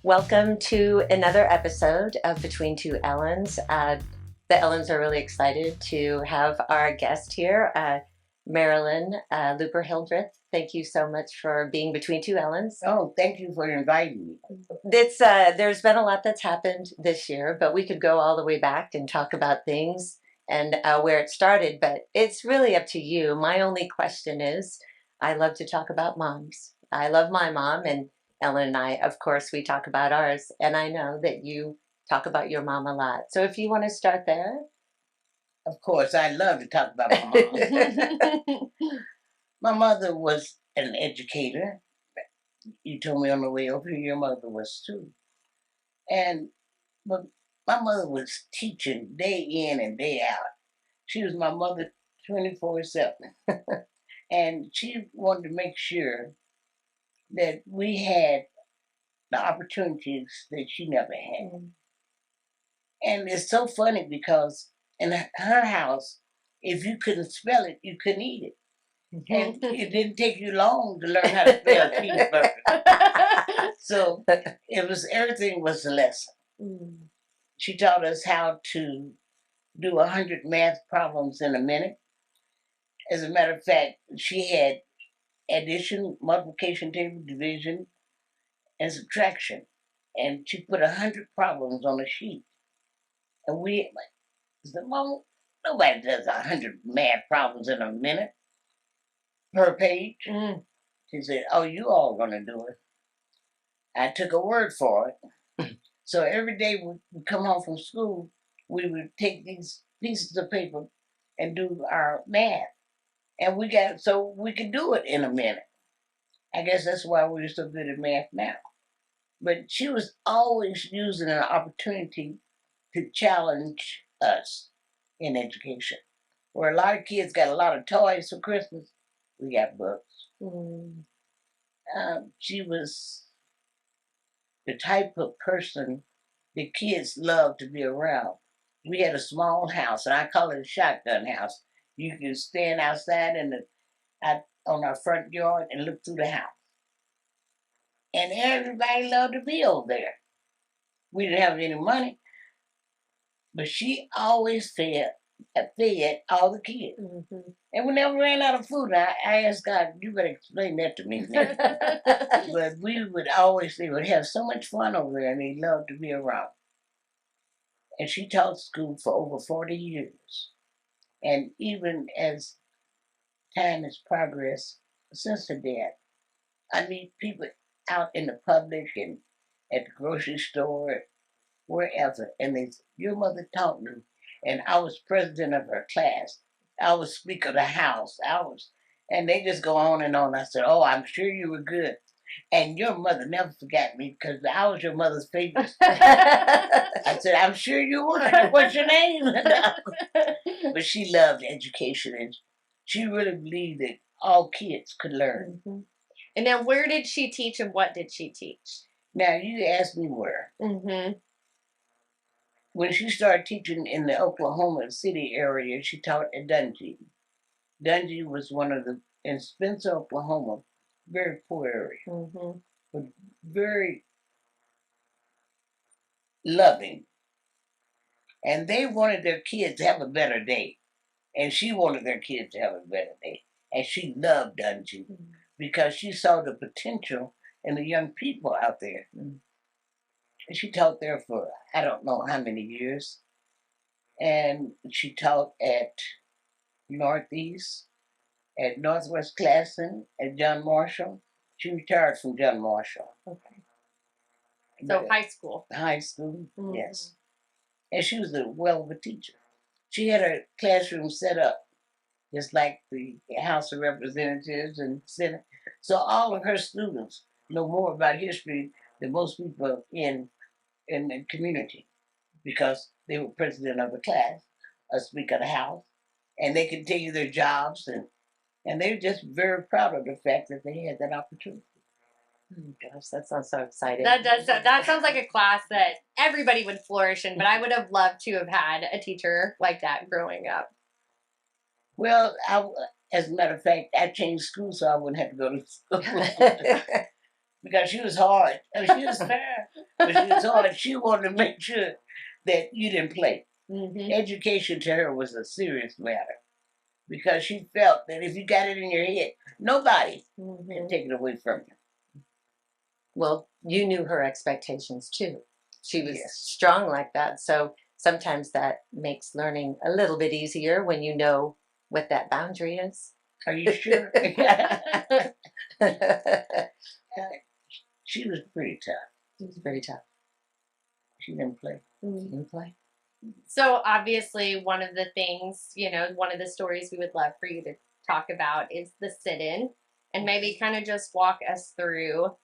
Welcome to another episode of Between Two Ellens. The Ellens are really excited to have our guest here, Marilyn Luper Hildreth. Thank you so much for being Between Two Ellens. Oh, thank you for inviting me. There's been a lot that's happened this year, but we could go all the way back and talk about things and where it started, but it's really up to you. My only question is, I love to talk about moms. I love my mom, and Ellen and I, of course, we talk about ours, and I know that you talk about your mom a lot. So if you want to start there. Of course, I love to talk about my mom. My mother was an educator. You told me on the way over here your mother was too. But my mother was teaching day in and day out. She was my mother 24/7. And she wanted to make sure that we had the opportunities that she never had. Mm-hmm. And it's so funny because in her house, if you couldn't spell it, you couldn't eat it. And it didn't take you long to learn how to spell cheeseburger. So everything was a lesson. Mm. She taught us how to do 100 math problems in a minute. As a matter of fact, she had addition, multiplication table, division, and subtraction. And she put 100 problems on a sheet. And we said, Mom, nobody does 100 math problems in a minute per page. Mm. She said, oh, you all going to do it. I took a word for it. So every day we come home from school, we would take these pieces of paper and do our math. And so we could do it in a minute. I guess that's why we're so good at math now. But she was always using an opportunity to challenge us in education. Where a lot of kids got a lot of toys for Christmas, we got books. Mm. She was the type of person the kids loved to be around. We had a small house, and I call it a shotgun house. You could stand outside on our front yard and look through the house. And everybody loved to be over there. We didn't have any money, but she always fed all the kids. Mm-hmm. And we never ran out of food. I asked God, you better explain that to me. But we would have so much fun over there, and they loved to be around. And she taught school for over 40 years. And even as time has progressed since her death, I meet people out in the public and at the grocery store, wherever, and they say, your mother taught me. And I was president of her class. I was speaker of the house. And they just go on and on. I said, oh, I'm sure you were good. And your mother never forgot me because I was your mother's favorite. I said, I'm sure you were. What's your name? But she loved education, and she really believed that all kids could learn. Mm-hmm. And now, where did she teach, and what did she teach? Now, you asked me where. Mm-hmm. When she started teaching in the Oklahoma City area, she taught at Dungy. Dungy was in Spencer, Oklahoma, very poor area, mm-hmm. But very loving. And they wanted their kids to have a better day. And she wanted their kids to have a better day. And she loved Dungy mm-hmm. because she saw the potential in the young people out there. Mm-hmm. And she taught there for I don't know how many years. And she taught at Northeast, at Northwest Classen, at John Marshall. She retired from John Marshall. Okay. So high school. High school, mm-hmm. Yes. And she was a well of a teacher. She had her classroom set up just like the House of Representatives and Senate. So all of her students know more about history than most people in the community because they were president of the class, a speaker of the House, and they continue their jobs, and they're just very proud of the fact that they had that opportunity. Oh gosh, that sounds so exciting. That sounds like a class that everybody would flourish in, but I would have loved to have had a teacher like that growing up. Well, as a matter of fact, I changed schools so I wouldn't have to go to school. because she was hard. I mean, she was fair, but she was hard. She wanted to make sure that you didn't play. Mm-hmm. Education to her was a serious matter because she felt that if you got it in your head, nobody can take it away from you. Well, you knew her expectations too. She was Yes. strong like that. So sometimes that makes learning a little bit easier when you know what that boundary is. Are you sure? She was pretty tough. It was very tough. She didn't play. She didn't play. So obviously, one of the things, one of the stories we would love for you to talk about is the sit-in, and maybe kind of just walk us through,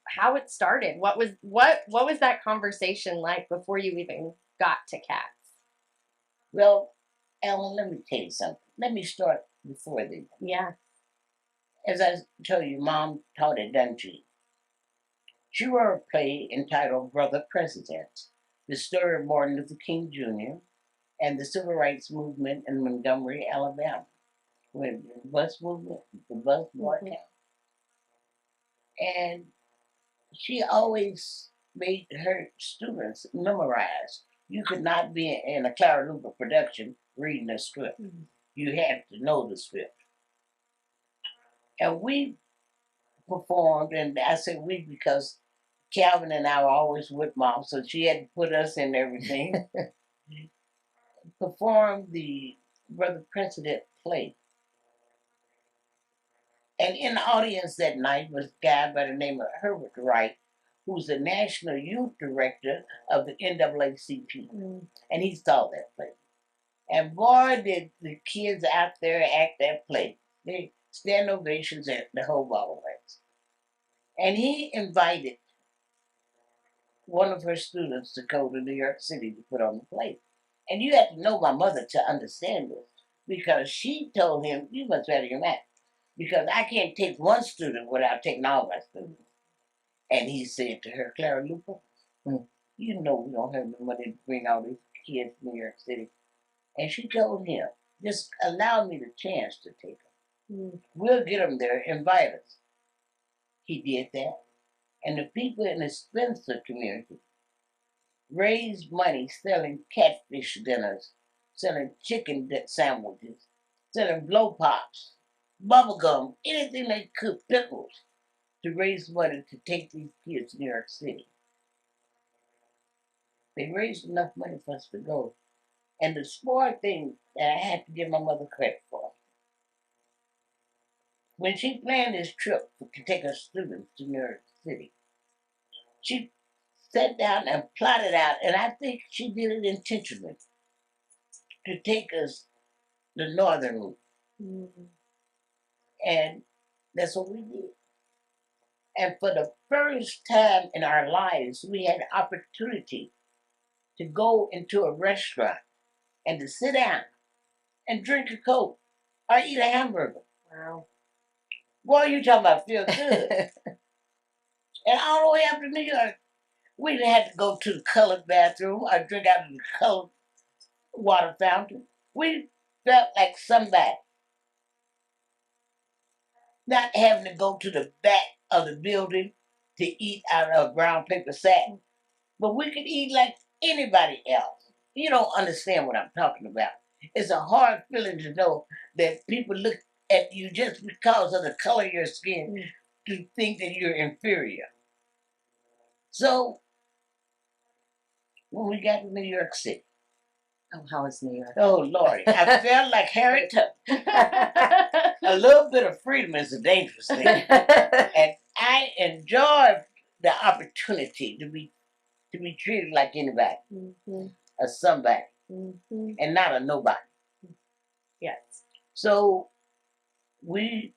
how it started. What was that conversation like before you even got to cats? Well, Ellen, let me tell you something. Let me start before then. Yeah. As I told you, Mom taught at Dundee. She wrote a play entitled Brother President, the story of Martin Luther King Jr. and the civil rights movement in Montgomery, Alabama, when the bus movement, the bus brought down. And she always made her students memorize. You could not be in a Clara Luper production reading a script. You had to know the script. And we performed, and I say we because Calvin and I were always with Mom, so she had to put us in everything. Performed the Brother President play. And in the audience that night was a guy by the name of Herbert Wright, who's the National Youth Director of the NAACP. And he saw that play. And boy, did the kids out there act that play. They stand ovations at the whole ball of wax. And he invited one of her students to go to New York City to put on the play. And you have to know my mother to understand this, because she told him, you must better your math, because I can't take one student without taking all my students. And he said to her, Clara Luper, you know we don't have the money to bring all these kids to New York City. And she told him, just allow me the chance to take them. We'll get them there, invite us. He did that. And the people in the Spencer community raised money selling catfish dinners, selling chicken sandwiches, selling blow pops, bubble gum, anything they could, pickles, to raise money to take these kids to New York City. They raised enough money for us to go. And the smart thing that I had to give my mother credit for, when she planned this trip to take her students to New York City, she sat down and plotted out, and I think she did it intentionally, to take us the northern route. And that's what we did. And for the first time in our lives, we had the opportunity to go into a restaurant and to sit down and drink a Coke or eat a hamburger. Wow. Boy, you talking about feel good. And all the way up to New York, we didn't have to go to the colored bathroom or drink out of the colored water fountain. We felt like somebody. Not having to go to the back of the building to eat out of a brown paper sack. But we could eat like anybody else. You don't understand what I'm talking about. It's a hard feeling to know that people look at you just because of the color of your skin to think that you're inferior. So when we got to New York City, Oh, how is New York? oh Lord, I felt like Harry Tubman. A little bit of freedom is a dangerous thing. And I enjoyed the opportunity to be treated like anybody, a somebody, and not a nobody. Yes. So we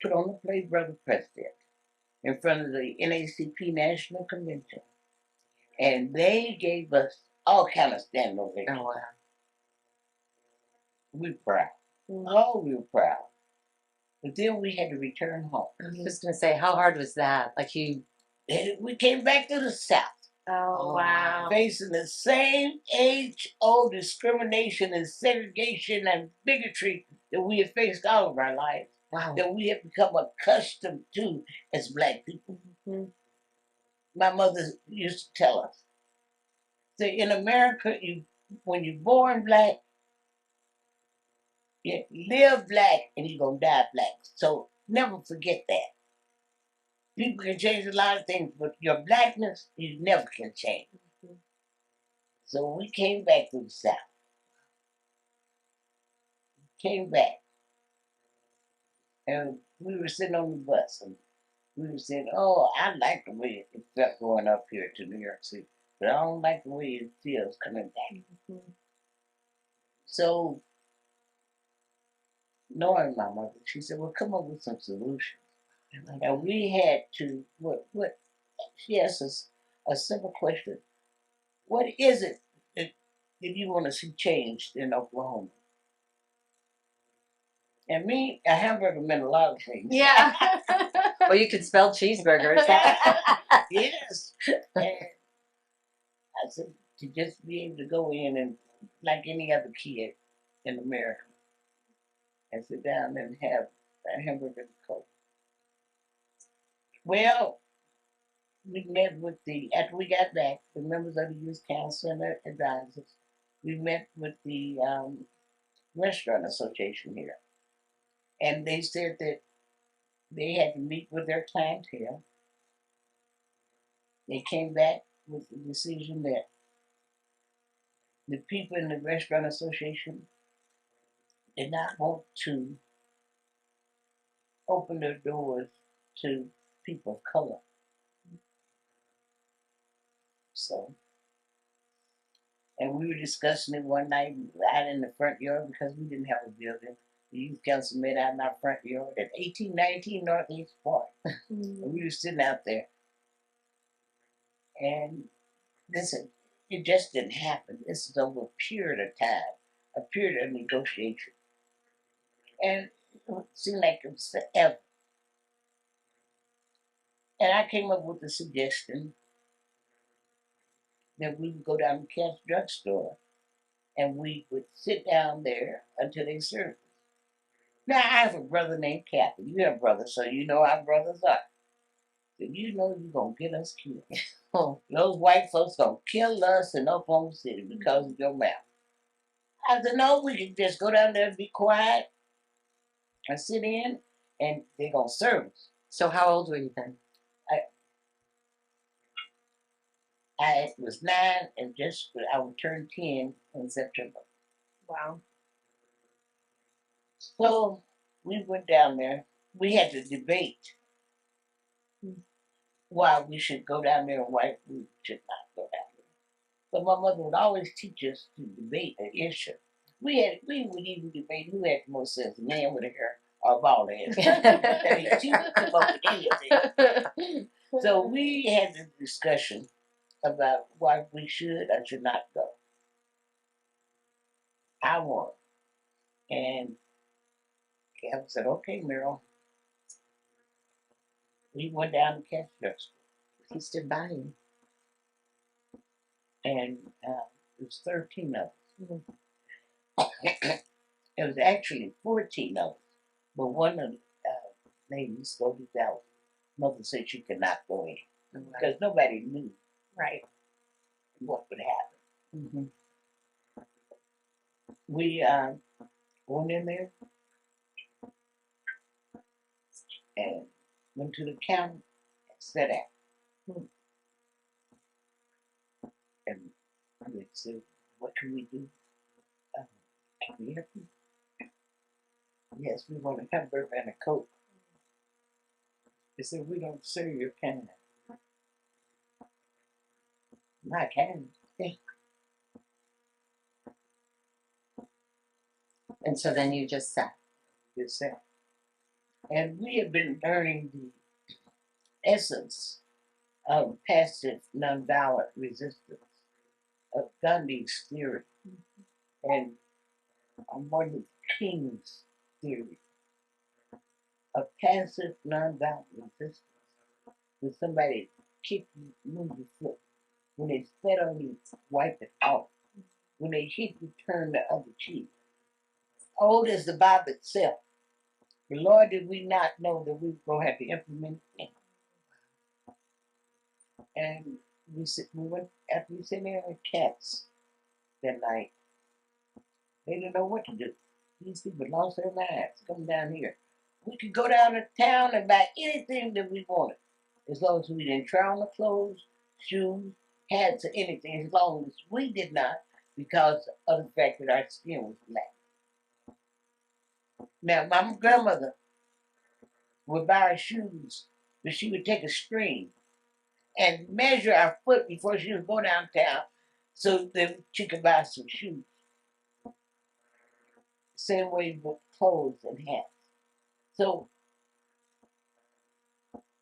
put on the play Brother President in front of the NAACP National Convention. And they gave us all kind of standing ovations. Oh, wow. We were proud. Oh, we were proud. But then we had to return home. I was just going to say, how hard was that? Like We came back to the South. Oh, wow. Facing the same age-old discrimination and segregation and bigotry that we have faced all of our lives, Wow. that we have become accustomed to as Black people. Mhm. My mother used to tell us that in America, when you're born Black, you live Black and you're going to die Black. So never forget that. People can change a lot of things, but your Blackness, you never can change. So we came back to the South. Came back. And we were sitting on the bus and we were saying, oh, I like the way it felt going up here to New York City, but I don't like the way it feels coming back. Mhm. So, knowing my mother, she said, well, come up with some solutions. And we had to, she asked us a simple question. What is it that you want to see changed in Oklahoma? And me, a hamburger meant a lot of things. Yeah. Well, you could spell cheeseburgers. Yes. And I said, to just be able to go in and, like any other kid in America, and sit down and have a hamburger and Coke. Well, we met with after we got back, the members of the youth council and the advisors, we met with the restaurant association here. And they said that they had to meet with their clientele. They came back with the decision that the people in the restaurant association did not want to open their doors to people of color. So, and we were discussing it one night out in the front yard because we didn't have a building. The youth council met out in our front yard at 1819 Northeast Park. And we were sitting out there. And listen, it just didn't happen. This is over a period of time, a period of negotiation. And it seemed like it was forever. And I came up with the suggestion that we would go down to Cat's drugstore and we would sit down there until they served us. Now, I have a brother named Kathy. You have a brother, so you know how brothers are. So you know you're going to get us killed. Oh. Those white folks going to kill us in Oklahoma City because of your mouth. I said, no, we can just go down there and be quiet and sit in, and they're going to serve us. So how old were you then? I was 9 and I would turn 10 in September. Wow. So we went down there. We had to debate why we should go down there and why we should not go down there. But my mother would always teach us to debate an issue. We would even debate who had the most sense, a man with a hair or a bald head. She would come up with anything. So we had the discussion about why we should or should not go. I won. And Kevin said, okay, Meryl. We went down to Cat's drugstore. He stood by you. And it was 13 of us. It was actually 14 of us. But one of the ladies voted out. Mother said she could not go in because nobody knew Right. what would happen. Mm-hmm. We went in there and went to the counter and sat down. And they said, what can we do? Can we help you? Yes, we want a hamburger and a Coke. They said, we don't serve your kind. My kind. Yeah. And so then you just sat. Just sat. And we have been learning the essence of passive nonviolent resistance, of Gandhi's theory, and Martin Luther King's theory of passive nonviolent resistance. When somebody kick you, move your foot. When they spit on you, wipe it off. When they hit you, turn the other cheek. old as the Bible itself. The Lord, did we not know that we were going to have to implement it? And we went after we sat there with cats that night. They didn't know what to do. These people lost their minds coming down here. We could go down to town and buy anything that we wanted, as long as we didn't try on the clothes, shoes, hats, or anything, as long as we did not, because of the fact that our skin was black. Now, my grandmother would buy our shoes, but she would take a string and measure our foot before she would go downtown so that she could buy some shoes. Same way with clothes and hats. So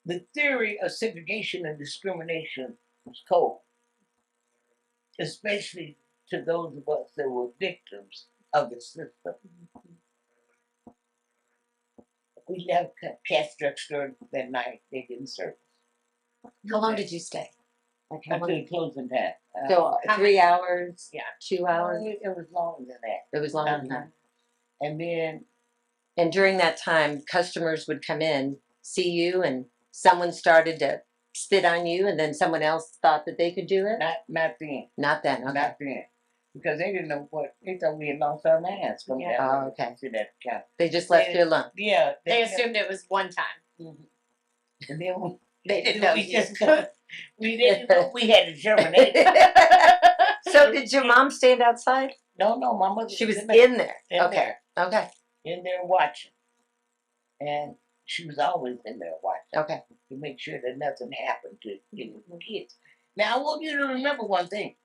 the theory of segregation and discrimination was cold, especially to those of us that were victims of the system. We left Cash Drugstore that night. They didn't serve us. How long did you stay? Like how Until long? closing time. So How 3 many? hours? Yeah. 2 hours? It was longer than that. It was longer than that. And then And during that time, customers would come in, see you, and someone started to spit on you, and then someone else thought that they could do it? not then. Not then, okay. Not then. Because they didn't know what, they thought we had lost our minds coming Yeah. down Oh, okay. to that counter. They just left you alone. Yeah. They assumed it was one time. Mhm. And then They didn't know we you. just we didn't know we had to terminate. So did your mom stand outside? No, my mother She was in there, in there. in Okay. there, Okay. in there watching. And she was always in there watching Okay. to make sure that nothing happened to the kids. Now I want you to remember one thing,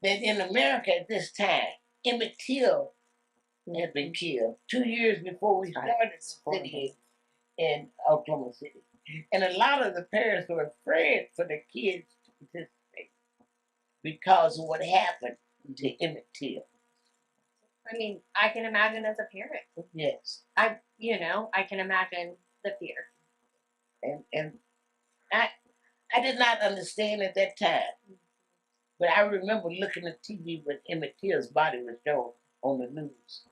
that in America at this time, Emmett Till had been killed 2 years before we started the city in Oklahoma City. And a lot of the parents were afraid for their kids to participate because of what happened to Emmett Till. I mean, I can imagine as a parent. Yes. I can imagine the fear. And I did not understand at that time. But I remember looking at TV when Emmett Till's body was shown on the news.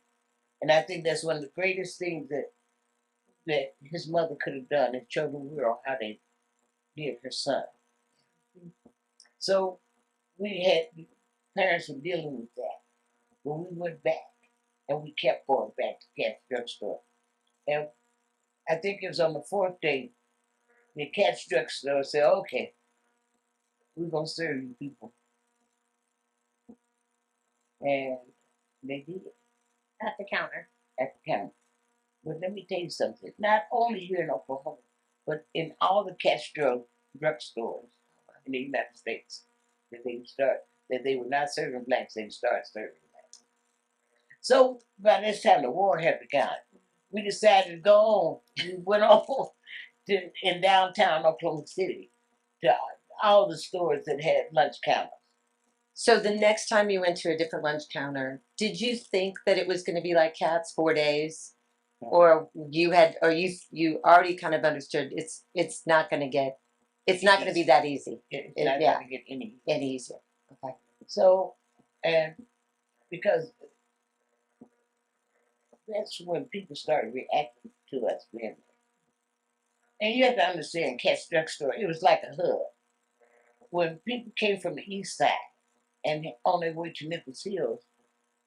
And I think that's one of the greatest things that his mother could have done and show the world how they did her son. So we had parents were dealing with that. But we went back and we kept going back to Cat's Drugstore. And I think it was on the fourth day, the Cat's Drugstore said, okay, we're going to serve you people. And they did it At the counter. at the counter. But let me tell you something. Not only here in Oklahoma, but in all the cash drugstores in the United States that they were not serving blacks, they started serving blacks. So by this time the war had begun. We decided to go on. We went on in downtown Oklahoma City to all the stores that had lunch counters. So the next time you went to a different lunch counter, did you think that it was going to be like Cats 4 days, or you already kind of understood it's not going to be that easy. It's not going to get any easier. Okay. So, and because that's when people started reacting to us being there. And you have to understand, Cat's Drugstore, it was like a hub. When people came from the east side and on their way to Nichols Hills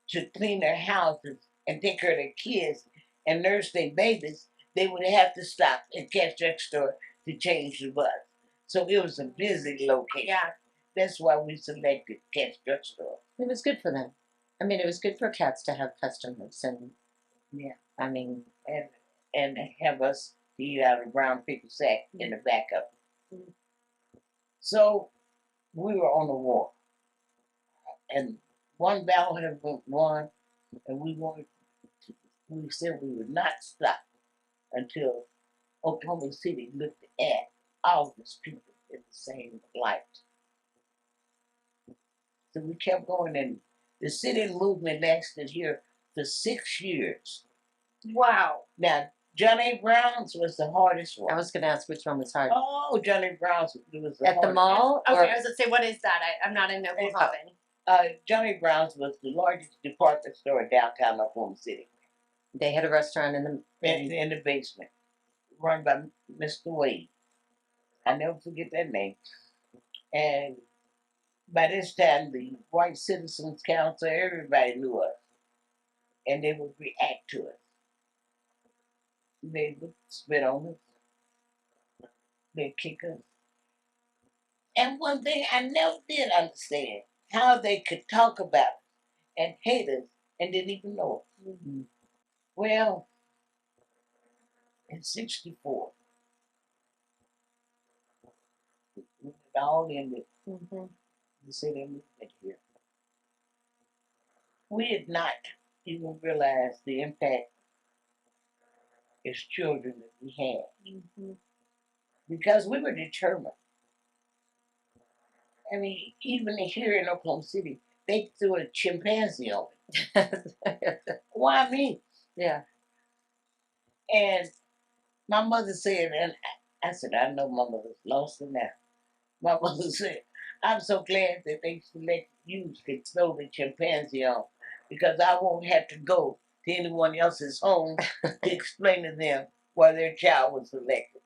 to clean their houses and take care of their kids and nurse their babies, they would have to stop at Cat's Drugstore to change the bus. So it was a busy location. Yeah. That's why we selected Cat's Drugstore. It was good for them. I mean, it was good for Cats to have customers, and yeah, I mean, and have us eat out of a brown paper sack in the back of it. So we were on the war, and one battle had been won, and we said we would not stop until Oklahoma City looked at all these people in the same light. So we kept going, and the sit-in movement lasted here for 6 years. Wow. Now, John A. Brown's was the hardest one. I was going to ask which one was hard. Oh, John A. Brown's was the At hardest. the mall? Okay, I was going to say, what is that? I'm not in Oklahoma. John A. Brown's was the largest department store in downtown Oklahoma City. They had a restaurant in in the basement, run by Mr. Wade. I never forget that name. And by this time, the White Citizens Council, everybody knew us, and they would react to us. They would spit on us. They'd kick us. And one thing I never did understand how they could talk about us and hate us and didn't even know us. Mm-hmm. Well, in '64, when it all ended, the city movement here, we did not even realize the impact as children that we had because we were determined. I mean, even here in Oklahoma City, they threw a chimpanzee on me. Why me? Yeah. And my mother said, and I said, I know my mother's lost it now. My mother said, I'm so glad that they select you to throw the chimpanzee on because I won't have to go to anyone else's home to explain to them why their child was selected.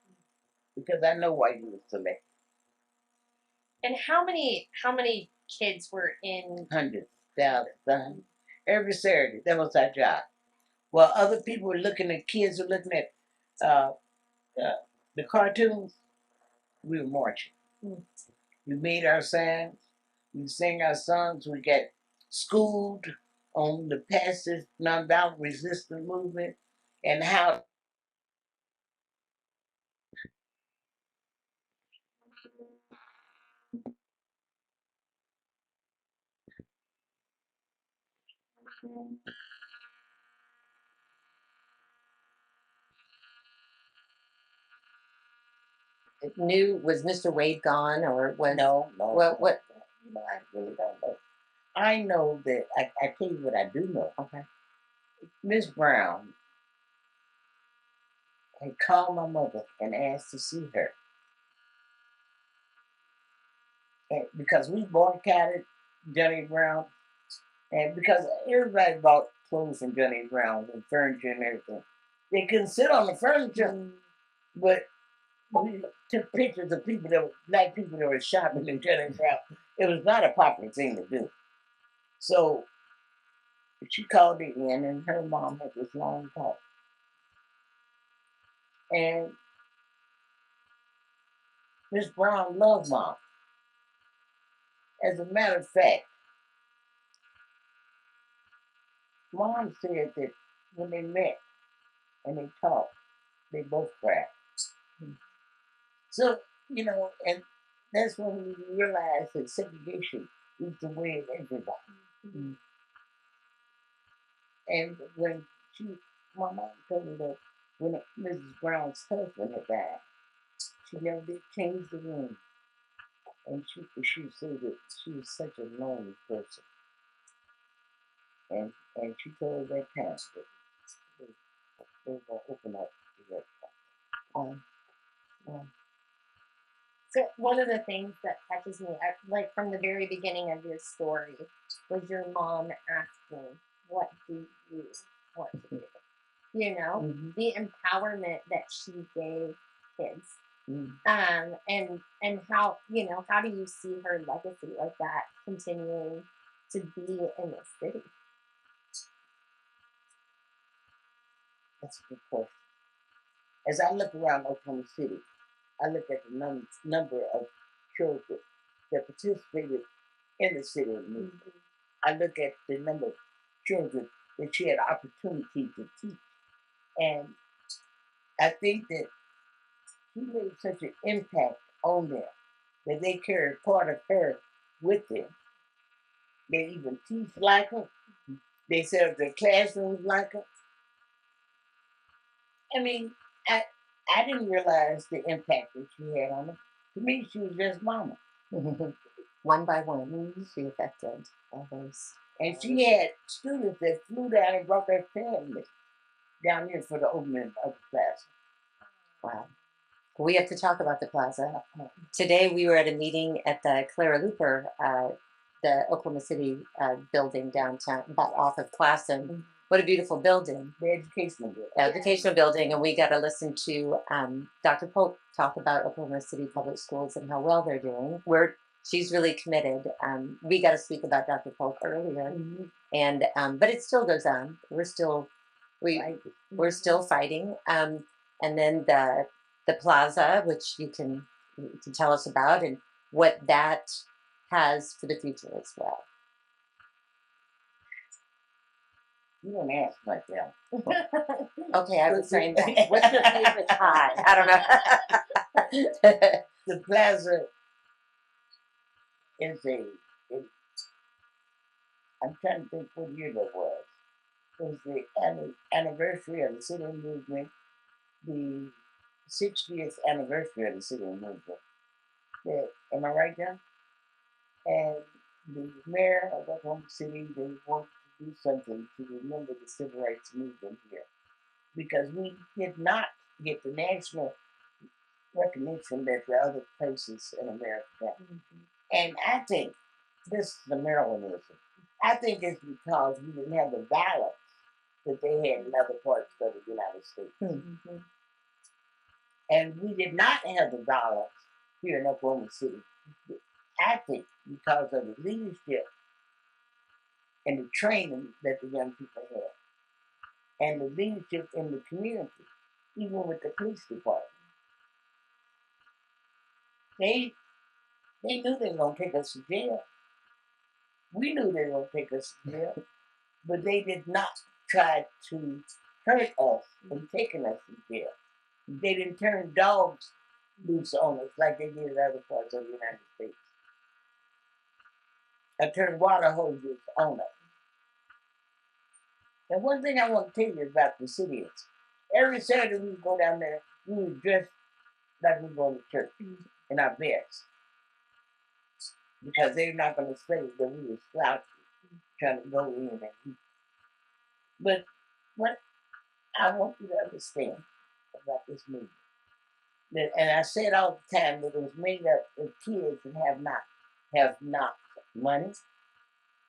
Because I know why you were selected. And how many kids were in? Hundreds, thousands. Every Saturday, that was our job. While other people were looking at kids were looking at uh, the cartoons, we were marching. We made our signs, we sang our songs, we got schooled on the passive nonviolent resistance movement and how Was Mr. Wade gone or was no, what I really don't know. I know that I tell you what I do know. okay. Miss Brown had called my mother and asked to see her. And because we boycotted Johnny Brown, and because everybody bought clothes from Johnny Brown and furniture and everything, they couldn't sit on the furniture, but we took pictures of people that were black people that were shopping in Johnny Brown. It was not a popular thing to do. So she called it in, and her mom had this long talk. And Miss Brown loved Mom. As a matter of fact, Mom said that when they met and they talked, they both cried. So, you know, and that's when we realized that segregation is the way of everybody. And when my mom told me that when Mrs. Brown's husband had died, she never did change the room. And she said that she was such a lonely person. And she told that time that they were going to open up the restaurant. So one of the things that touches me, like from the very beginning of your story, was your mom asking, "What do you want to do?" You know, the empowerment that she gave kids, and how how do you see her legacy like that continuing to be in the city? That's a good question. As I look around Oklahoma City, I look at the number of children that participated in the city movement. I look at the number of children that she had opportunity to teach. And I think that she made such an impact on them that they carried part of her with them. They even teach like her. They set up their classrooms like her. I mean, I didn't realize the impact that she had on them. To me, she was just Mama. One by one, she affected others. And she had students that flew down and brought their families down here for the opening of the plaza. Wow. We have to talk about the plaza. Today we were at a meeting at the Clara Luper, the Oklahoma City building downtown, off of Classen. What a beautiful building. The educational building. Educational building, and we got to listen to Dr. Polk talk about Oklahoma City Public Schools and how well they're doing. She's really committed. We got to speak about Dr. Polk earlier, and but it still goes on. We're still fighting. And then the plaza, which you can tell us about, and what that has for the future as well. You don't ask like that. Okay, I was saying that. What's your favorite pie? I don't know. The plaza is I'm trying to think what year that was. It was the anniversary of the city movement, the 60th anniversary of the city movement. Am I right now? And the mayor of Oklahoma City, they wanted to do something to remember the civil rights movement here. Because we did not get the national recognition that the other places in America got. And I think this is the Marylandism. I think it's because we didn't have the violence that they had in other parts of the United States. And we did not have the violence here in Oklahoma City. I think because of the leadership and the training that the young people had, and the leadership in the community, even with the police department. They knew they were going to take us to jail. We knew they were going to take us to jail, but they did not try to hurt us in taking us to jail. They didn't turn dogs loose on us like they did in other parts of the United States. Or turn water hoses on us. And one thing I want to tell you about the city is, every Saturday we go down there, we were dressed like we were going to church in our beds. Because they're not going to say that we were slouchy, trying to go in and eat. But what I want you to understand about this movement, and I said all the time that it was made up of kids that have not money,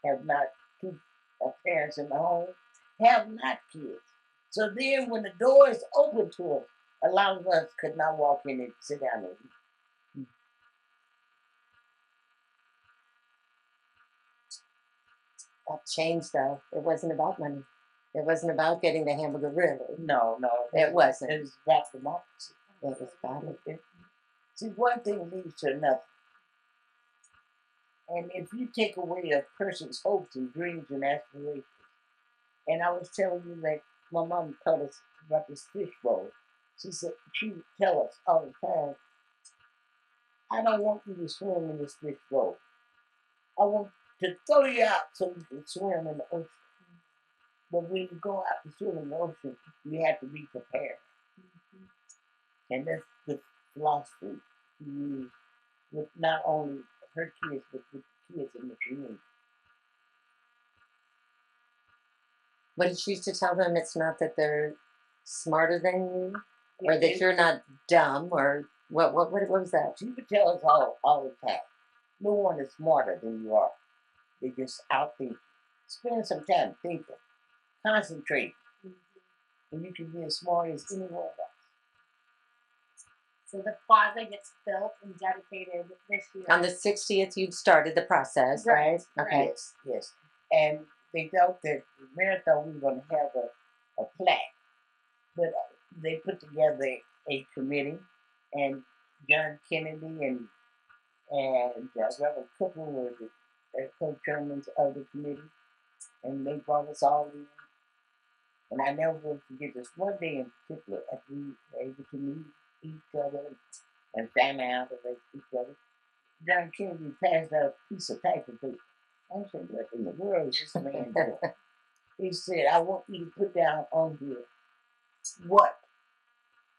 have not two parents in the home, have not kids. So then when the door is open to us, a lot of us could not walk in and sit down and eat. That changed though. It wasn't about money. It wasn't about getting the hamburger, really. No, it wasn't. It was about democracy. It was about it. See, one thing leads to another. And if you take away a person's hopes and dreams and aspirations, and I was telling you that my mom taught us about this fish bowl. She said, she would tell us all the time, I don't want you to swim in this fish bowl. I want to throw you out so you can swim in the ocean. But when you go out to swim in the ocean, you have to be prepared. And that's the philosophy we use with not only her kids, but with the kids in the community. What did she used to tell them? It's not that they're smarter than you, or that you're not dumb, or what was that? She would tell us all the time, no one is smarter than you are. They just outthink you. Spend some time thinking, concentrate, and you can be as smart as anyone else. So the plaza gets built and dedicated this year. On the 60th, you've started the process, right? Okay. Yes. And they thought that the marathon we were going to have a plaque, but they put together a committee, and John Kennedy and Reverend Cooper were the co-chairmen of the committee, and they brought us all in. And I never will forget this one day in particular, as we were able to meet each other and find out about each other. John Kennedy passed out a piece of paper paper. I said, what in the world is this man doing? He said, I want you to put down on here what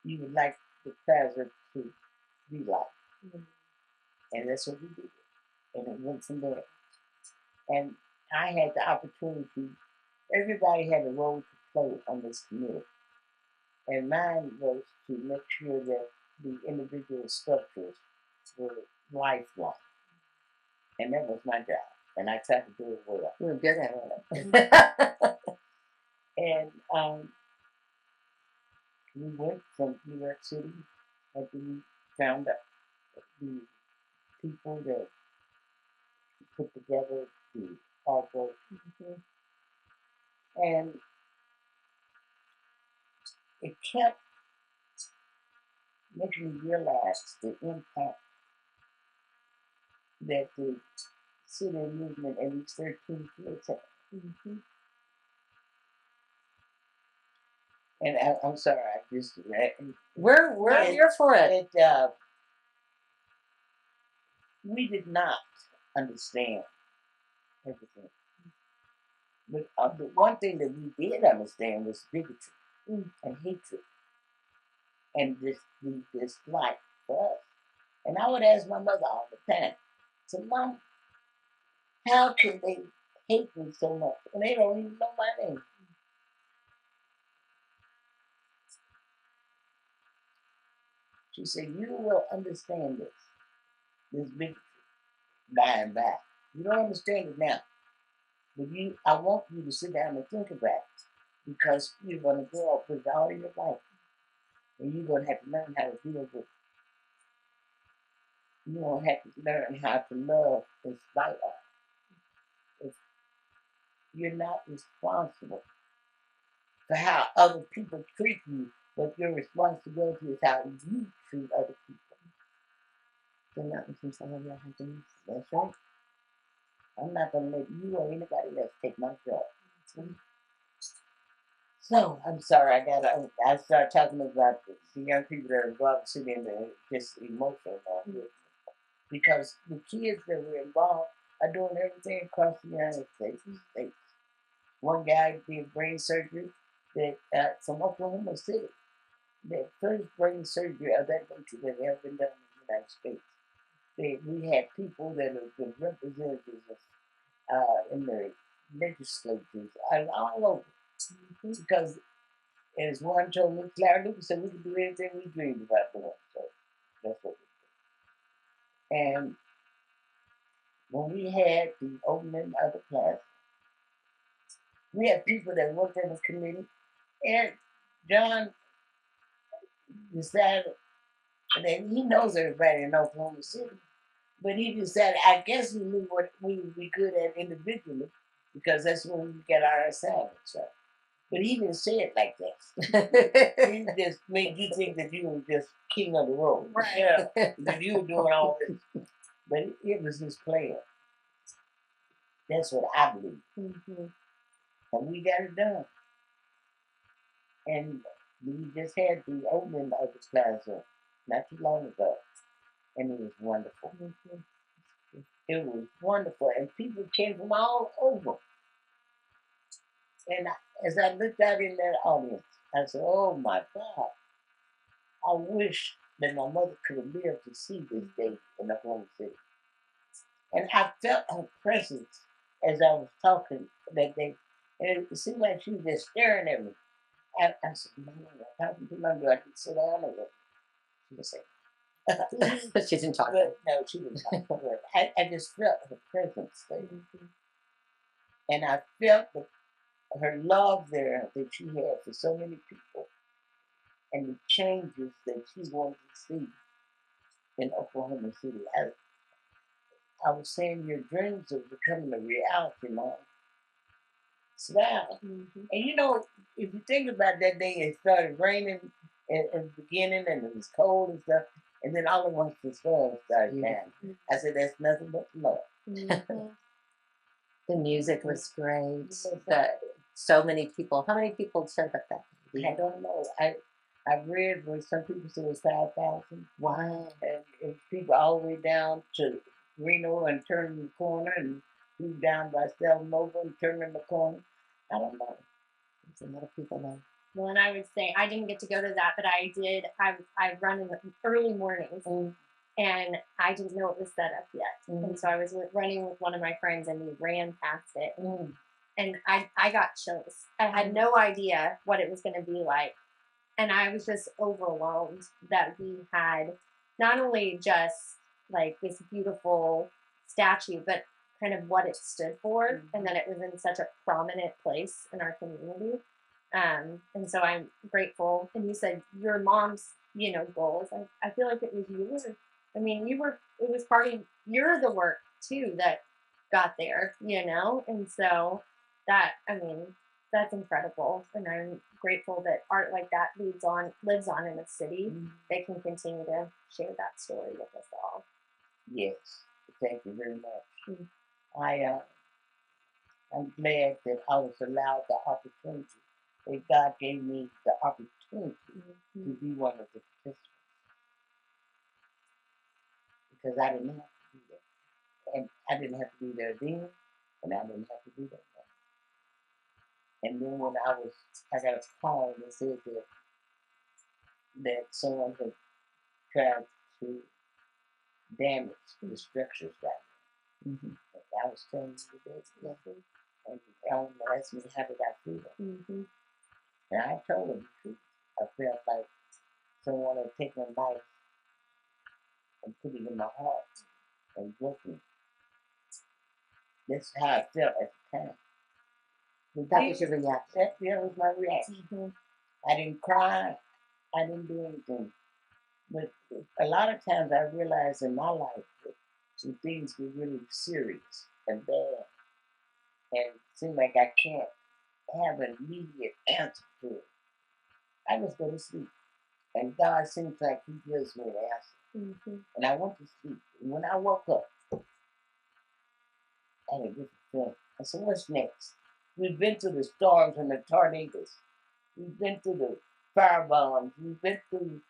you would like the president to be like. And that's what we did. And it went from there. And I had the opportunity, everybody had a role to play on this committee. And mine was to make sure that the individual structures were lifelong. And that was my job. And I tried to do it well. You were good at it. And we went from New York City, and we found out the people that put together the artwork, and it kept making me realize the impact that the civil movement and these 13 kids had. And I'm sorry, I just We're here for it. We did not understand everything. But the one thing that we did understand was bigotry and hatred and this dislike for us. And I would ask my mother all the time, so Mom, how can they hate me so much? And they don't even know my name. She said, you will understand this bigotry, by and by. You don't understand it now. But I want you to sit down and think about it. Because you're going to grow up with all your life. And you're going to have to learn how to deal with it. You're going to have to learn how to love in spite of. If you're not responsible for how other people treat you, but your responsibility is how you treat other people. You're not listening to some of your happiness. That's right. I'm not going to let you or anybody else take my job. So I'm sorry, I started talking about the young people that are involved sitting in the just emotional because the kids that were involved are doing everything across the United States. One guy did brain surgery that from Oklahoma City. The first brain surgery of that nature that ever been done in the United States. We had people that have been representatives in the legislatures all over. Because as one told me, Clara Luper said we can do anything we dreamed about doing. So that's what we did. And when we had the opening of the class, we had people that worked in the committee, and John decided that he knows everybody in Oklahoma City, but he decided, I guess he knew what we would be good at individually, because that's when we get our assignments. So. But he didn't say it like that. He just made you think that you were just king of the road. Right. Yeah. That you were doing all this. But it was his plan. That's what I believe. And we got it done. And we just had the opening of the plaza not too long ago. And it was wonderful. It was wonderful. And people came from all over. And as I looked out in that audience, I said, oh my God. I wish that my mother could have lived to see this day in Oklahoma City. And I felt her presence as I was talking that day. And it seemed like she was just staring at me. I said, Mama, I'm talking to my mother. I can sit down and she would say, But she didn't talk. But, no, she didn't talk. I just felt her presence there. And I felt her love there that she had for so many people. And the changes that she wanted to see in Oklahoma City. I was saying your dreams are becoming a reality, Mom. Smile. And you know, if you think about that day, it started raining at the beginning and it was cold and stuff. And then all at once the sun started shining. I said, that's nothing but love. The music was great. So many people. How many people showed up that day? I don't know. I read where some people said it was 5,000. Wow. And it was people all the way down to Reno and turning the corner and moved down by Selnova and turning the corner. I don't know. There's a lot of people there. Well, and I would say I didn't get to go to that, but I did. I run in the early mornings, and I didn't know it was set up yet. And so I was running with one of my friends, and we ran past it, and I got chills. I had no idea what it was going to be like, and I was just overwhelmed that we had not only just like this beautiful statue, but kind of what it stood for, and that it was in such a prominent place in our community. And so I'm grateful. And you said your mom's, goals. I feel like it was yours. I mean, it was part of, you're the work too that got there, And so I mean, that's incredible. And I'm grateful that art like that lives on in a city. Mm-hmm. They can continue to share that story with us all. Yes. Thank you very much. Mm-hmm. I'm glad that I was allowed the opportunity, that God gave me the opportunity to be one of the participants. Because I didn't have to be there. And I didn't have to be there then, and I didn't have to be there now. And then when I got a call that said that someone had tried to damage the structures down there. Mm-hmm. I was telling you that, and Ellen asked me how did I feel. Mm-hmm. And I told him the truth. I felt like someone had taken a knife and put it in my heart and broke me. That's how I felt at the time. But that was your reaction. That was my reaction. Mm-hmm. I didn't cry. I didn't do anything. But a lot of times I realized in my life that some things get really serious and bad. And it seems like I can't have an immediate answer to it. I just go to sleep. And God seems like He gives me an answer. Mm-hmm. And I went to sleep. And when I woke up, I had a different feeling. I said, what's next? We've been through the storms and the tornadoes. We've been through the fire bombs. We've been through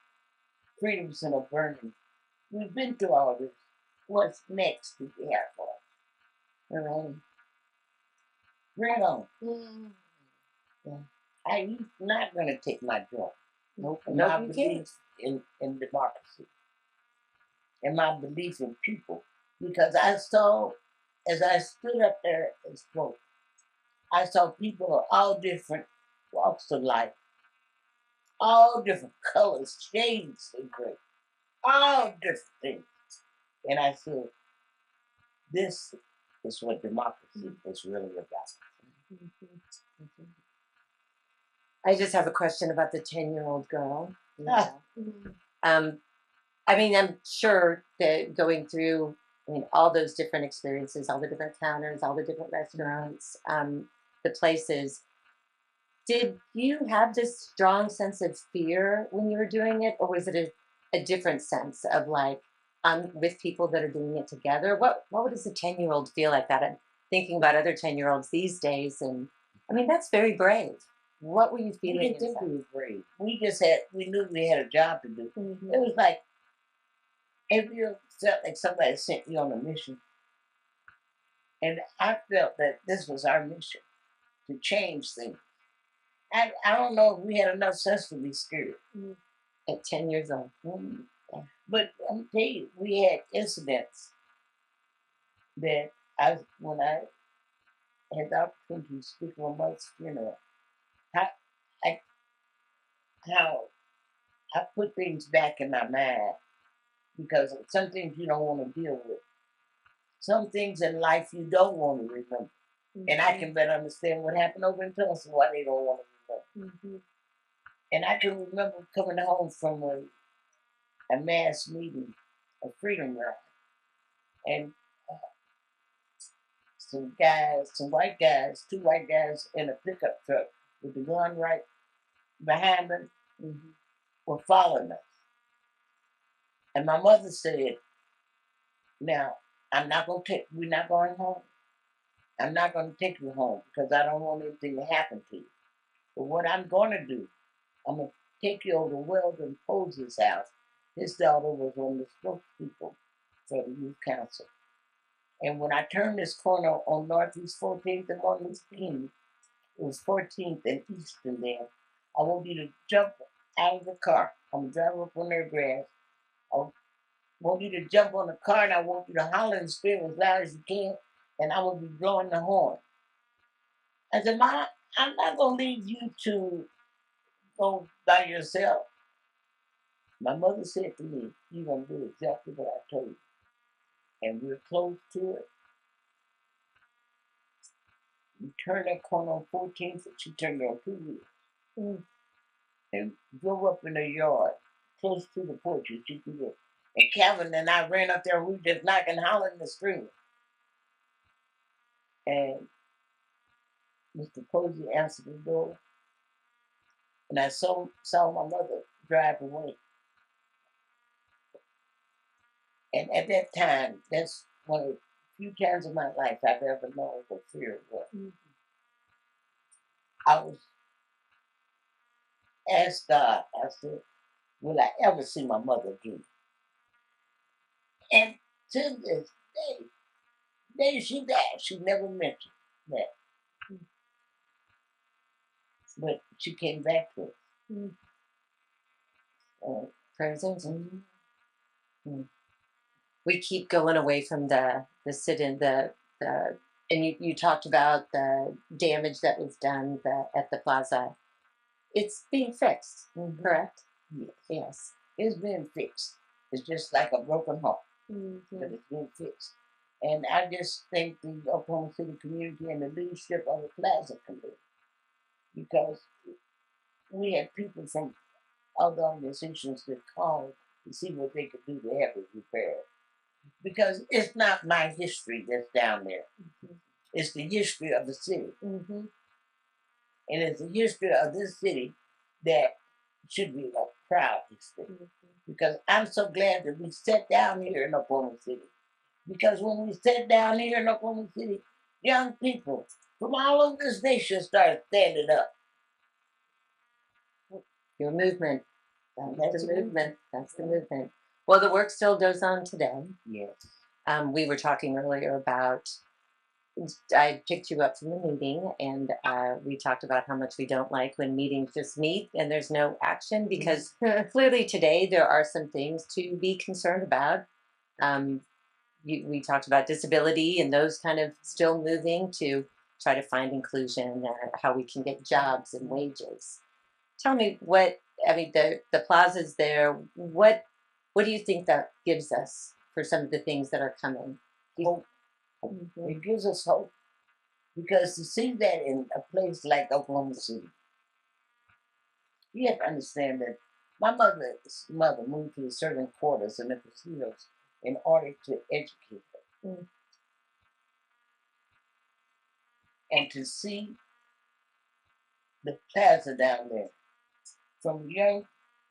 freedom center burning. We've been through all this. What's next to be here for us? All right. Bring it on. Mm-hmm. Yeah. I'm not going to take my joy. Nope. And my belief in democracy. And my belief in people. Because I saw, as I stood up there and spoke, I saw people of all different walks of life, all different colors, shades of gray, all different things. And I said, this is what democracy is really about. Mm-hmm. I just have a question about the 10-year-old girl. Yeah. I mean, I'm sure that going through, all those different experiences, all the different counters, all the different restaurants, the places, did you have this strong sense of fear when you were doing it? Or was it a different sense of like, I'm with people that are doing it together? What does a 10-year-old feel like that? I'm thinking about other 10-year-olds these days. And I mean, that's very brave. What were you feeling? We didn't think we were brave. We knew we had a job to do. Mm-hmm. It was like, if you felt like somebody sent you on a mission, and I felt that this was our mission, to change things. I don't know if we had enough sense to be scared. Mm-hmm. At 10 years old. Mm-hmm. Yeah. But I'm tell you, we had incidents that when I had the opportunity to speak on my mother's funeral, how I put things back in my mind, because some things you don't want to deal with. Some things in life you don't want to remember. Mm-hmm. And I can better understand what happened over in Tulsa, why they don't want to remember. Mm-hmm. And I can remember coming home from a mass meeting, a freedom rally, and some white guys, two white guys in a pickup truck with the gun right behind them, mm-hmm, were following us. And my mother said, now, we're not going home. I'm not going to take you home because I don't want anything to happen to you. But what I'm going to do, I'm going to take you over to Weldon Posey's house. His daughter was one of the spokespeople for the youth council. And when I turned this corner on Northeast 14th and Martin Luther King, it was 14th and Eastern there, I want you to jump out of the car. I'm driving up on their grass. I want you to jump on the car, and I want you to holler and scream as loud as you can, and I will be blowing the horn. I said, Ma, I'm not going to leave you to go by yourself. My mother said to me, you're going to do exactly what I told you. And we're close to it. We turned that corner on 14th, and she turned it on 2 wheels. and drove up in the yard, close to the porch that you can get. And Calvin and I ran up there, we were just knocking, hollering, and screaming. And Mr. Posey answered the door, and I saw my mother drive away. And at that time, that's one of the few times in my life I've ever known what fear was. I was asked God, I said, will I ever see my mother again? And to this day she died, she never mentioned that. But she came back to us. Presence. We keep going away from the sit-in, the and you talked about the damage that was done at the plaza. It's being fixed, correct? Yes. Yes. It's been fixed. It's just like a broken heart, but it's been fixed. And I just thank the Oklahoma City community and the leadership of the Plaza community, because we had people from other organizations that called to see what they could do to have it repaired. Because it's not my history that's down there. It's the history of the city. And it's the history of this city that should be a proud history. Because I'm so glad that we sat down here in Oklahoma City. Because when we sat down here in Oklahoma City, young people from all over this nation started standing up. Your movement. That's the movement. That's the movement. Well, the work still goes on today. Yes. We were talking earlier about, I picked you up from the meeting, and we talked about how much we don't like when meetings just meet and there's no action, because clearly today there are some things to be concerned about. We talked about disability and those kind of still moving to try to find inclusion, how we can get jobs and wages. Tell me the plaza's there. What do you think that gives us for some of the things that are coming? Hope. It gives us hope. Because to see that in a place like Oklahoma City, you have to understand that my mother's mother moved to the certain quarters in the casinos in order to educate her. And to see the plaza down there, from young,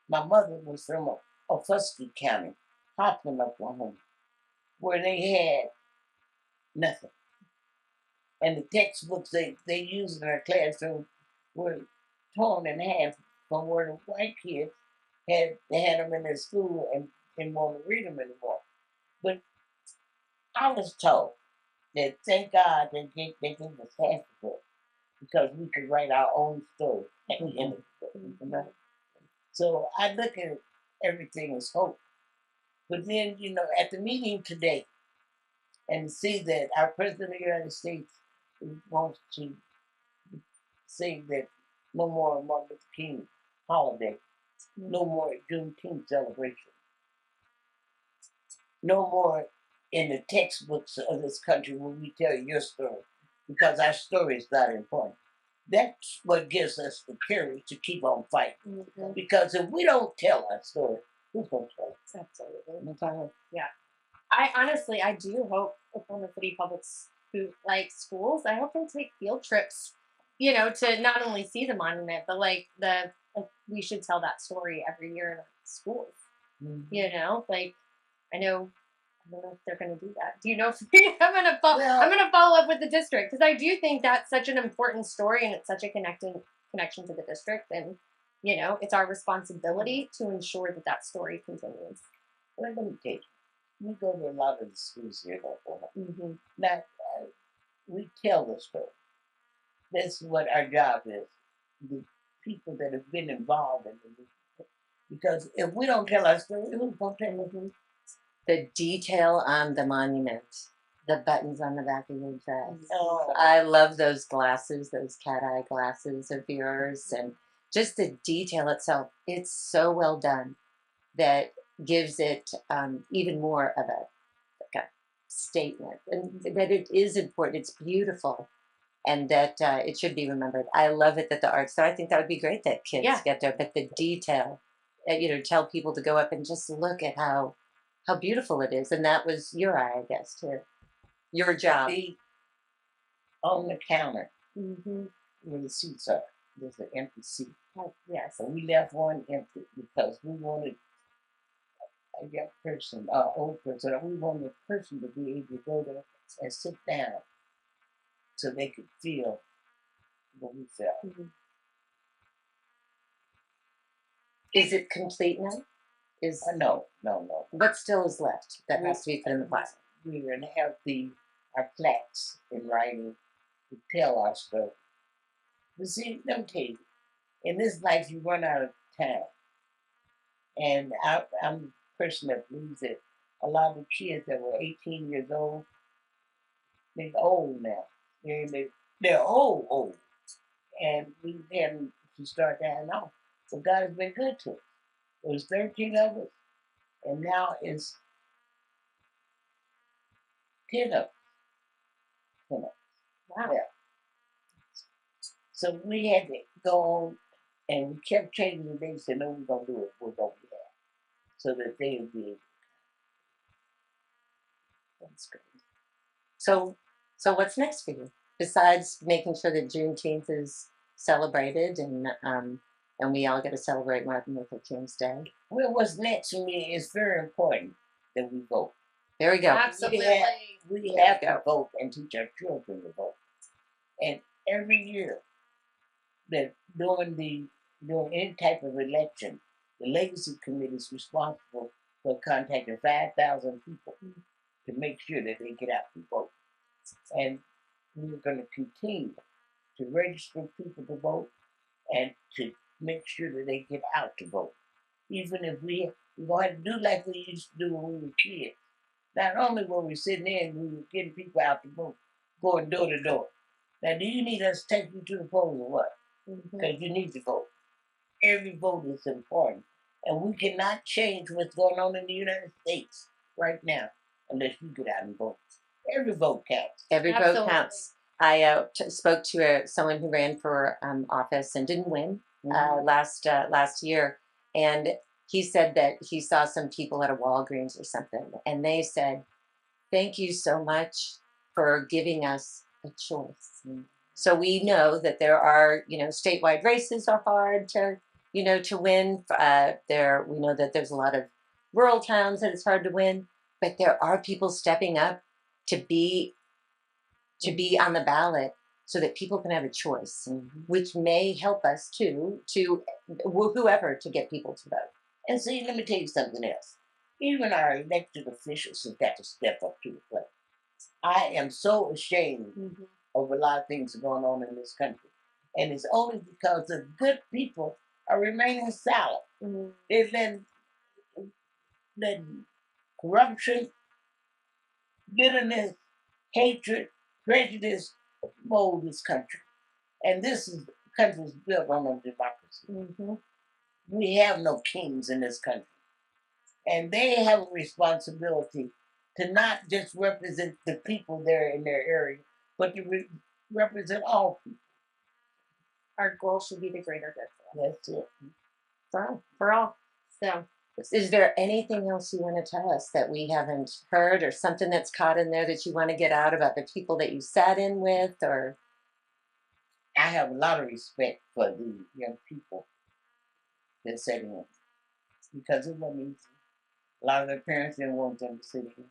my mother was from Offusky County, Hoffman, Oklahoma, where they had nothing. And the textbooks they used in our classroom were torn in half from where the white kids had them in their school and didn't want to read them anymore. But I was told that thank God they gave us half the book, because we could write our own story at the end of the book. So I look at everything as hope. But then, at the meeting today, and see that our President of the United States wants to say that no more Martin Luther King holiday, no more Juneteenth celebration, no more in the textbooks of this country when we tell your story, because our story is not important. That's what gives us the courage to keep on fighting. Because if we don't tell our story, who's going to tell it? Absolutely. Yeah. I do hope Oklahoma City Public schools, I hope they take field trips, to not only see the monument, but we should tell that story every year in our schools. I don't know if they're going to do that. Do you know? I'm going to follow up with the district, because I do think that's such an important story, and it's such a connection to the district, and it's our responsibility to ensure that story continues. Well, let me tell you, we go to a lot of the schools here in Oklahoma. Now, we tell the story. That's what our job is. The people that have been involved in it. Because if we don't tell our story, who's going to tell it? The detail on the monument, the buttons on the back of your dress. Oh. I love those glasses, those cat eye glasses of yours, and just the detail itself. It's so well done that gives it even more of a statement, and that it is important. It's beautiful. and that it should be remembered. I love it that the arts. So I think that would be great that kids Yeah. get there, but the detail, tell people to go up and just look at how beautiful it is, and that was your eye, I guess, too. Your job. See, on the counter Mm-hmm. where the seats are, there's an empty seat. Oh, yes. So we left one empty because we wanted a young person, old person, we wanted a person to be able to go there and sit down so they could feel what we felt. Mm-hmm. Is it complete now? Is No. what still is left that has to be put in the plaque? We're going to have our plaques in writing to tell our story. But see, let me tell you, in this life you run out of time. And I'm a person that believes that a lot of the kids that were 18 years old, they're old now. They're old. And we had to start dying off. So God has been good to us. There was 13 of us, and now it's 10 of us. Wow. Yeah. So we had to go on, and we kept changing the dates. Said, no, we're going to do it. We're going to do that. So that they would be able. That's great. So what's next for you besides making sure that Juneteenth is celebrated and we all get to celebrate Martin Luther King's Day? Well, what's next for me is very important that we vote. There we go. Absolutely. We have to vote and teach our children to vote. And every year that during any type of election, the legacy committee is responsible for contacting 5,000 people to make sure that they get out and vote. And we're going to continue to register people to vote and to make sure that they get out to vote. Even if we're going to have to do like we used to do when we were kids. Not only were we sitting there and we were getting people out to vote, going door to door. Now, do you need us to take you to the polls or what? Because you need to vote. Every vote is important. And we cannot change what's going on in the United States right now unless you get out and vote. Every vote counts. Every vote Absolutely. counts. I spoke to someone who ran for office and didn't win last year, and he said that he saw some people at a Walgreens or something, and they said, "Thank you so much for giving us a choice." So we know that there are, statewide races are hard to win. We know that there's a lot of rural towns that it's hard to win, but there are people stepping up to be on the ballot so that people can have a choice, which may help us to whoever to get people to vote. And see, let me tell you something else. Even our elected officials have got to step up to the plate. I am so ashamed of a lot of things going on in this country. And it's only because the good people are remaining silent. They've letting corruption, bitterness, hatred, prejudice mold this country. And this country is built on a democracy. We have no kings in this country. And they have a responsibility to not just represent the people there in their area, but to represent all people. Our goal should be the greater good. That's it. For all. So, is there anything else you want to tell us that we haven't heard, or something that's caught in there that you want to get out about the people that you sat in with? Or I have a lot of respect for the young people that sat in because it wasn't easy. A lot of their parents didn't want them to sit in.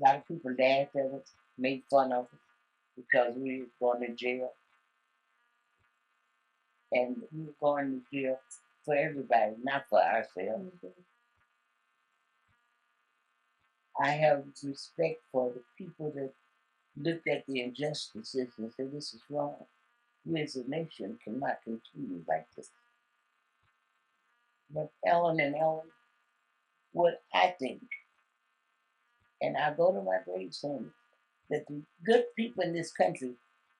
A lot of people laughed at us, made fun of us because we were going to jail. And we were going to jail for everybody, not for ourselves. I have respect for the people that looked at the injustices and said, this is wrong. We as a nation cannot continue like this. But Ellen, what I think, and I go to my grave saying that the good people in this country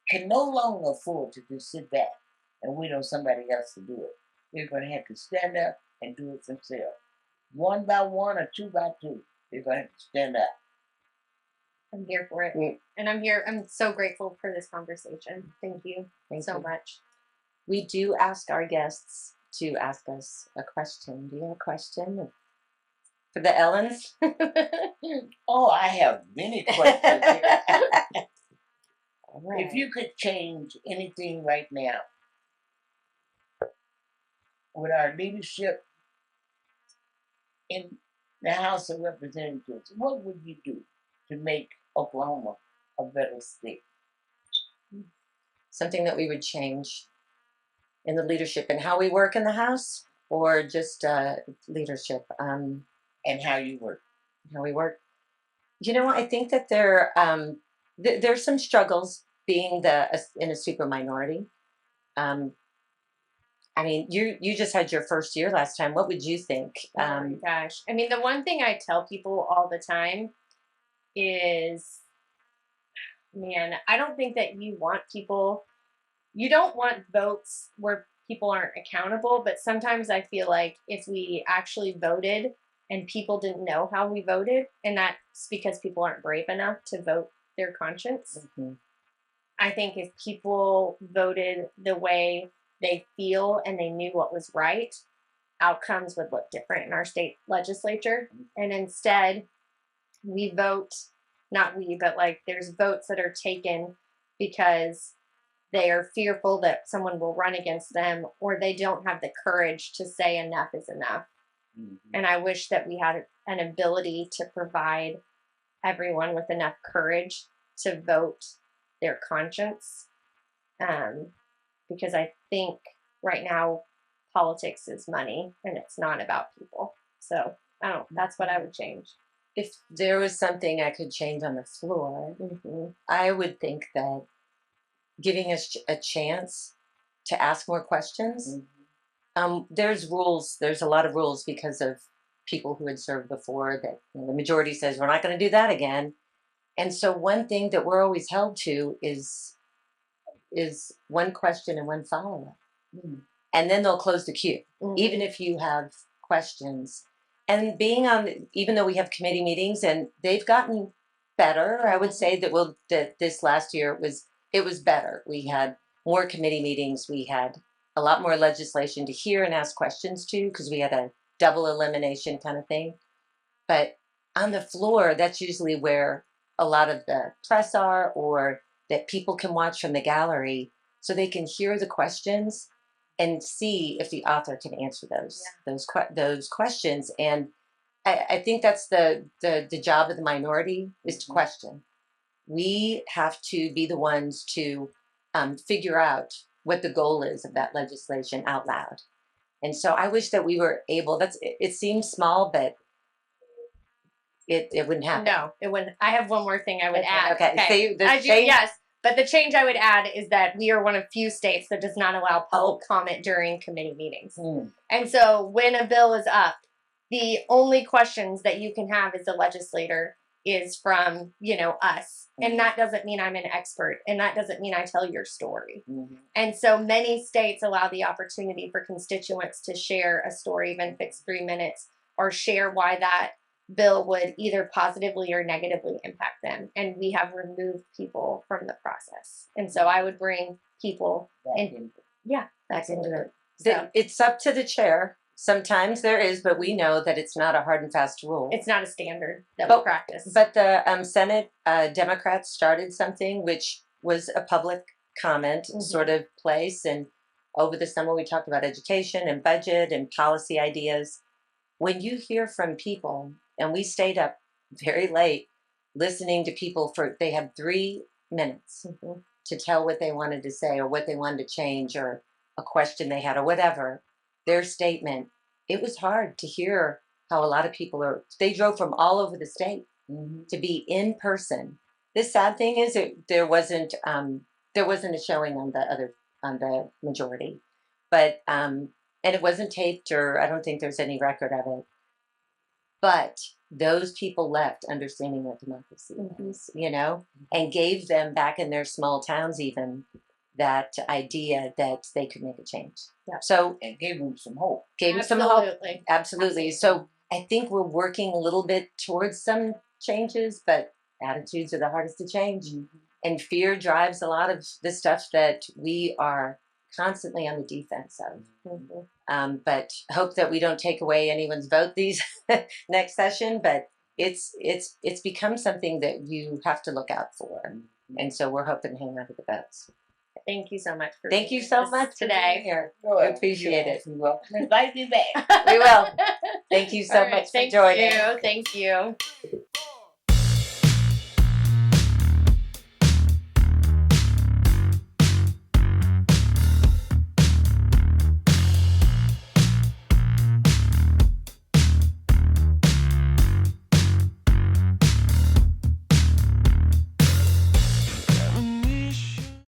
can no longer afford to just sit back and wait on somebody else to do it. They're going to have to stand up and do it themselves. One by one or two by two, they're going to have to stand up. I'm here for it. Mm. And I'm so grateful for this conversation. Thank you so much. We do ask our guests to ask us a question. Do you have a question for the Ellens? Oh, I have many questions here. All right. If you could change anything right now with our leadership in the House of Representatives, what would you do to make Oklahoma a better state? Something that we would change in the leadership and how we work in the House, or just leadership, And how you work? how we work. You know, I think that there's some struggles being in a super minority. I mean, you just had your first year last time. What would you think? Oh my gosh. I mean, the one thing I tell people all the time is, man, I don't think that you don't want votes where people aren't accountable, but sometimes I feel like if we actually voted and people didn't know how we voted, and that's because people aren't brave enough to vote their conscience. Mm-hmm. I think if people voted the way they feel and they knew what was right, outcomes would look different in our state legislature. And instead, we vote, not we, but like there's votes that are taken because they are fearful that someone will run against them, or they don't have the courage to say enough is enough. Mm-hmm. And I wish that we had an ability to provide everyone with enough courage to vote their conscience. Because I think right now politics is money and it's not about people. So that's what I would change. If there was something I could change on the floor, I would think that giving us a chance to ask more questions. There's rules. There's a lot of rules because of people who had served before that the majority says we're not going to do that again. And so one thing that we're always held to is one question and one follow-up. And then they'll close the queue, even if you have questions. And even though we have committee meetings and they've gotten better, I would say that this last year it was better. We had more committee meetings. We had a lot more legislation to hear and ask questions to, because we had a double elimination kind of thing. But on the floor, that's usually where a lot of the press are, or that people can watch from the gallery so they can hear the questions and see if the author can answer those questions. And I think that's the job of the minority, is to question. We have to be the ones to figure out what the goal is of that legislation out loud. And so I wish that we were able, it seems small, but it wouldn't happen. No, it wouldn't. I have one more thing I would add. Okay. Yes, but the change I would add is that we are one of few states that does not allow public comment during committee meetings. And so when a bill is up, the only questions that you can have as a legislator is from, us. And that doesn't mean I'm an expert. And that doesn't mean I tell your story. And so many states allow the opportunity for constituents to share a story, even if it's 3 minutes, or share why that bill would either positively or negatively impact them. And we have removed people from the process. And so I would bring people back into it. So it's up to the chair. Sometimes there is, but we know that it's not a hard and fast rule. It's not a standard that we practice. But the Senate Democrats started something which was a public comment sort of place. And over the summer, we talked about education and budget and policy ideas. When you hear from people, and we stayed up very late listening to people they had 3 minutes to tell what they wanted to say or what they wanted to change or a question they had or whatever, their statement, it was hard to hear how a lot of people they drove from all over the state to be in person. The sad thing is there wasn't a showing on the majority, but and it wasn't taped, or I don't think there's any record of it. But those people left understanding what democracy is, and gave them back in their small towns even that idea that they could make a change. Yeah. So and gave them some hope. Absolutely. So I think we're working a little bit towards some changes, but attitudes are the hardest to change. And fear drives a lot of the stuff that we are constantly on the defense of. But hope that we don't take away anyone's vote these next session. But it's become something that you have to look out for, and so we're hoping to hang on to the votes. Thank you so much for Thank you so much today. Here. We appreciate it. You're welcome. Invite me back. We will. Thank you so All right, much for joining. Thank you.